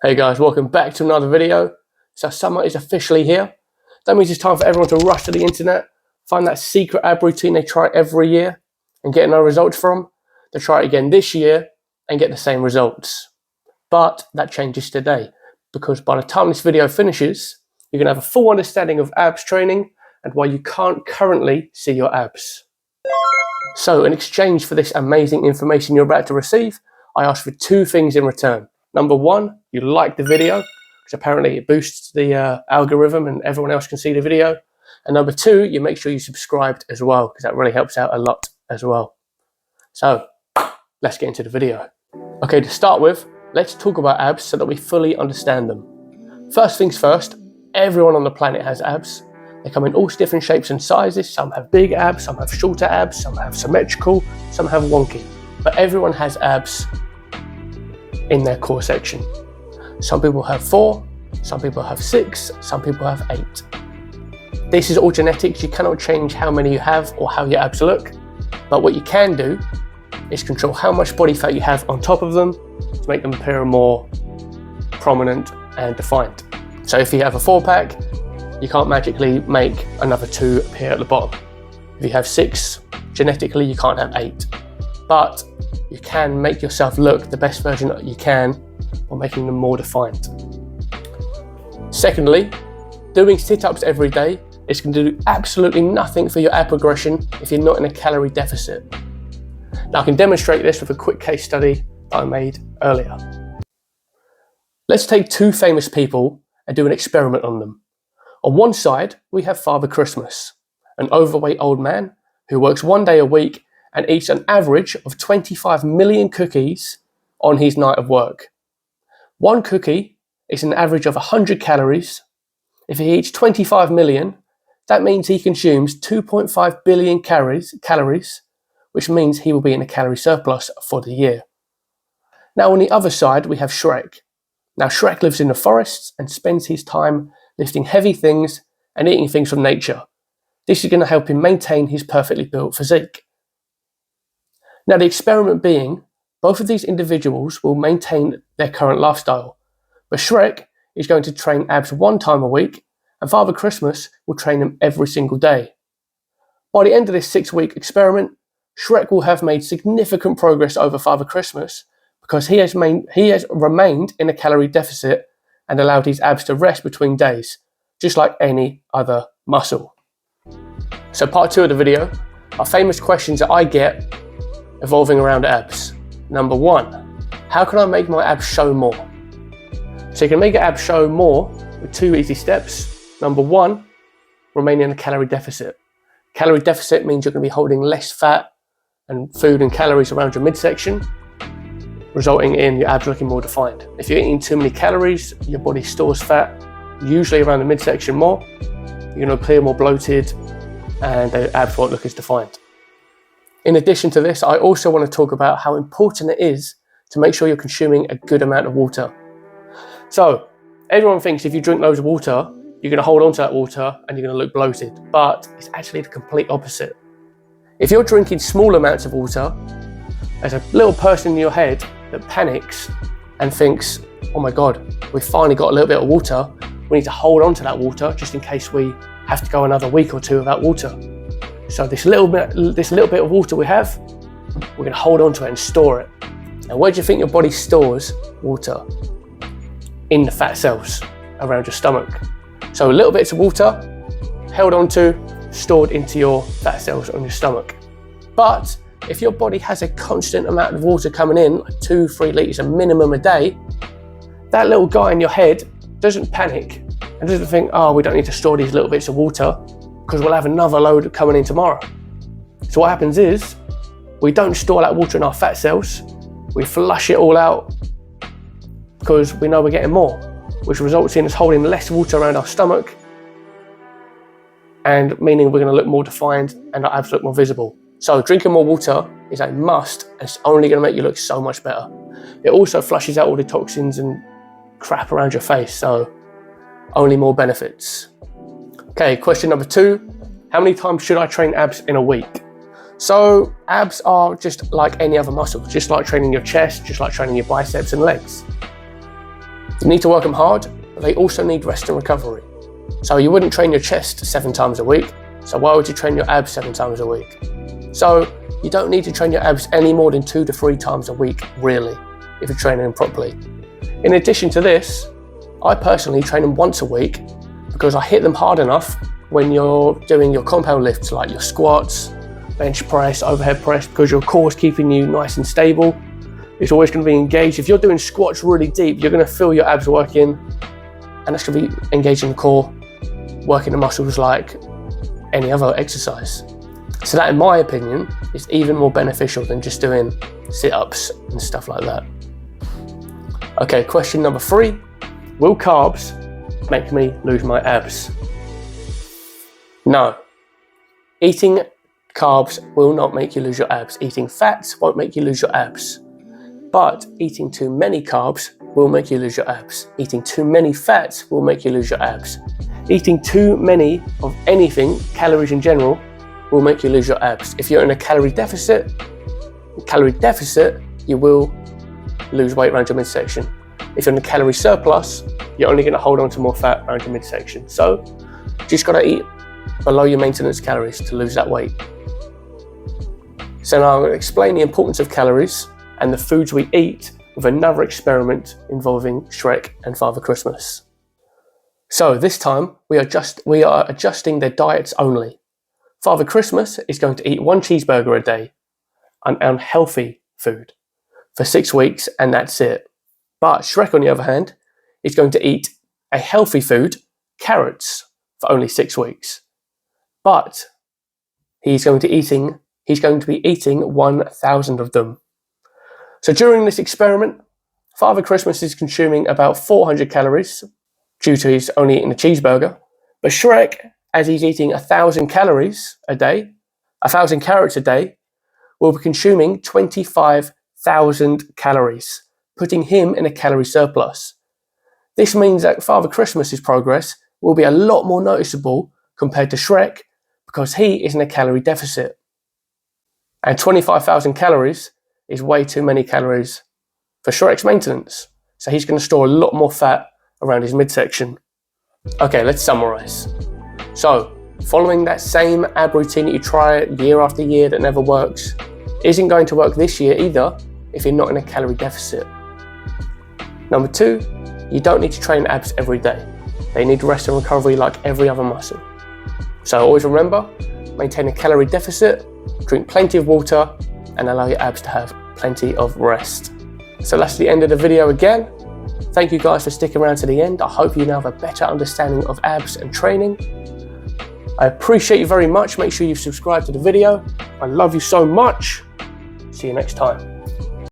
Hey guys, welcome back to another video. So summer is officially here. That means it's time for everyone to rush to the internet, find that secret ab routine they try every year and get no results from. They try it again this year and get the same results. But that changes today, because by the time this video finishes, you're gonna have a full understanding of abs training and why you can't currently see your abs. So in exchange for this amazing information you're about to receive, I ask for two things in return. Number one, you like the video, which apparently it boosts the algorithm and everyone else can see the video. And number two, you make sure you subscribed as well, because that really helps out a lot as well. So let's get into the video. Okay, to start with, let's talk about abs so that we fully understand them. First things first, everyone on the planet has abs. They come in all different shapes and sizes. Some have big abs, some have shorter abs, some have symmetrical, some have wonky. But everyone has abs in their core section. Some people have 4, some people have 6, some people have 8. This is all genetics. You cannot change how many you have or how your abs look, but what you can do is control how much body fat you have on top of them to make them appear more prominent and defined. So if you have a 4-pack, you can't magically make another 2 appear at the bottom. If you have 6, genetically you can't have 8. But you can make yourself look the best version that you can by making them more defined. Secondly, doing sit-ups every day is going to do absolutely nothing for your ab progression if you're not in a calorie deficit. Now I can demonstrate this with a quick case study that I made earlier. Let's take 2 famous people and do an experiment on them. On one side, we have Father Christmas, an overweight old man who works 1 day a week and eats an average of 25 million cookies on his night of work. 1 cookie is an average of 100 calories. If he eats 25 million, that means he consumes 2.5 billion calories, which means he will be in a calorie surplus for the year. Now on the other side, we have Shrek. Now Shrek lives in the forests and spends his time lifting heavy things and eating things from nature. This is going to help him maintain his perfectly built physique. Now the experiment being, both of these individuals will maintain their current lifestyle, but Shrek is going to train abs 1 time a week and Father Christmas will train them every single day. By the end of this 6-week experiment, Shrek will have made significant progress over Father Christmas because he has remained in a calorie deficit and allowed his abs to rest between days, just like any other muscle. So part 2 of the video are famous questions that I get evolving around abs. Number 1, how can I make my abs show more? So you can make your abs show more with 2 easy steps. Number 1, remain in a calorie deficit. Calorie deficit means you're going to be holding less fat and food and calories around your midsection, resulting in your abs looking more defined. If you're eating too many calories, your body stores fat, usually around the midsection more. You're going to appear more bloated and the abs won't look as defined. In addition to this, I also want to talk about how important it is to make sure you're consuming a good amount of water. So, everyone thinks if you drink loads of water, you're going to hold on to that water and you're going to look bloated, but it's actually the complete opposite. If you're drinking small amounts of water, there's a little person in your head that panics and thinks, oh my God, we've finally got a little bit of water. We need to hold on to that water just in case we have to go another week or 2 without water. So this little bit of water we have, we're going to hold on to it and store it. And where do you think your body stores water? In the fat cells around your stomach. So little bits of water held on to, stored into your fat cells on your stomach. But if your body has a constant amount of water coming in, like 2-3 litres a minimum a day, that little guy in your head doesn't panic and doesn't think, oh, we don't need to store these little bits of water because we'll have another load coming in tomorrow. So what happens is, we don't store that water in our fat cells, we flush it all out because we know we're getting more, which results in us holding less water around our stomach and meaning we're going to look more defined and our abs look more visible. So drinking more water is a must and it's only going to make you look so much better. It also flushes out all the toxins and crap around your face, so only more benefits. Okay, question number 2, how many times should I train abs in a week? So abs are just like any other muscle, just like training your chest, just like training your biceps and legs. You need to work them hard, but they also need rest and recovery. So you wouldn't train your chest 7 times a week, so why would you train your abs 7 times a week? So you don't need to train your abs any more than 2 to 3 times a week, really, if you're training them properly. In addition to this, I personally train them once a week because I hit them hard enough when you're doing your compound lifts, like your squats, bench press, overhead press, because your core is keeping you nice and stable. It's always going to be engaged. If you're doing squats really deep, you're going to feel your abs working, and that's going to be engaging the core, working the muscles like any other exercise. So that, in my opinion, is even more beneficial than just doing sit-ups and stuff like that. Okay, question number 3. Will carbs make me lose my abs? No. Eating carbs will not make you lose your abs. Eating fats won't make you lose your abs. But eating too many carbs will make you lose your abs. Eating too many fats will make you lose your abs. Eating too many of anything, calories in general, will make you lose your abs. If you're in a calorie deficit, you will lose weight around your midsection. If you're in a calorie surplus, you're only going to hold on to more fat around your midsection. So you just got to eat below your maintenance calories to lose that weight. So now I'm going to explain the importance of calories and the foods we eat with another experiment involving Shrek and Father Christmas. So this time we are adjusting their diets only. Father Christmas is going to eat 1 cheeseburger a day, an unhealthy food, for 6 weeks, and that's it. But Shrek, on the other hand, is going to eat a healthy food, carrots, for only 6 weeks. But he's going to be eating 1,000 of them. So during this experiment, Father Christmas is consuming about 400 calories due to he's only eating a cheeseburger. But Shrek, as he's eating 1,000 calories a day, 1,000 carrots a day, will be consuming 25,000 calories, putting him in a calorie surplus. This means that Father Christmas's progress will be a lot more noticeable compared to Shrek because he is in a calorie deficit. And 25,000 calories is way too many calories for Shrek's maintenance. So he's going to store a lot more fat around his midsection. Okay, let's summarize. So, following that same ab routine that you try year after year that never works isn't going to work this year either if you're not in a calorie deficit. Number 2, you don't need to train abs every day. They need rest and recovery like every other muscle. So always remember, maintain a calorie deficit, drink plenty of water, and allow your abs to have plenty of rest. So that's the end of the video again. Thank you guys for sticking around to the end. I hope you now have a better understanding of abs and training. I appreciate you very much. Make sure you subscribe to the video. I love you so much. See you next time.